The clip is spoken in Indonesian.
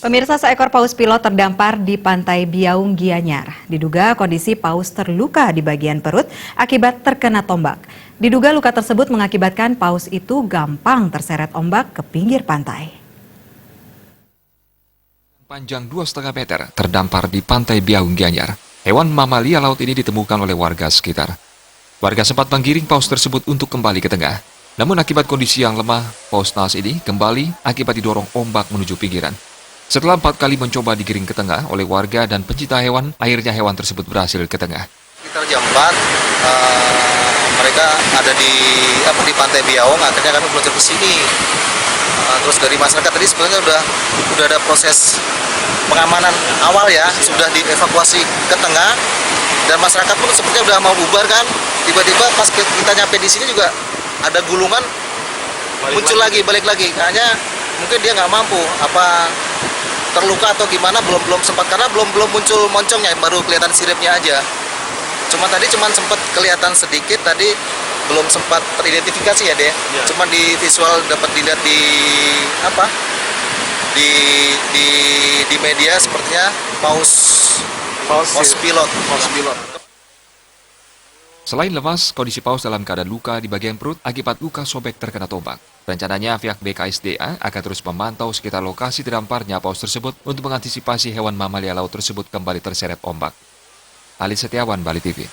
Pemirsa, seekor paus pilot terdampar di pantai Biaung, Gianyar. Diduga kondisi paus terluka di bagian perut akibat terkena tombak. Diduga luka tersebut mengakibatkan paus itu gampang terseret ombak ke pinggir pantai. Panjang 2,5 meter terdampar di pantai Biaung, Gianyar. Hewan mamalia laut ini ditemukan oleh warga sekitar. Warga sempat menggiring paus tersebut untuk kembali ke tengah. Namun akibat kondisi yang lemah, paus naas ini kembali akibat didorong ombak menuju pinggiran. Setelah 4 kali mencoba digiring ke tengah oleh warga dan pencinta hewan, akhirnya hewan tersebut berhasil ke tengah. Sekitar jam 4, mereka ada di pantai Biaung, akhirnya kami meluncur ke sini. Terus dari masyarakat tadi sebenarnya udah ada proses pengamanan awal ya, sudah dievakuasi ke tengah, dan masyarakat pun sepertinya udah mau bubar kan. Tiba-tiba pas kita nyampe di sini juga ada gulungan balik lagi. Kayaknya mungkin dia nggak mampu, apa terluka atau gimana, belum sempat, karena belum muncul moncongnya, baru kelihatan siripnya aja. Tadi sempat kelihatan sedikit, tadi belum sempat teridentifikasi ya deh. Ya. Cuma di visual dapat dilihat di media sepertinya paus pilot. Selain lemas, kondisi paus dalam keadaan luka di bagian perut akibat luka sobek terkena tombak. Rencananya pihak BKSDA akan terus memantau sekitar lokasi terdamparnya paus tersebut untuk mengantisipasi hewan mamalia laut tersebut kembali terseret ombak. Ali Setiawan, Bali TV.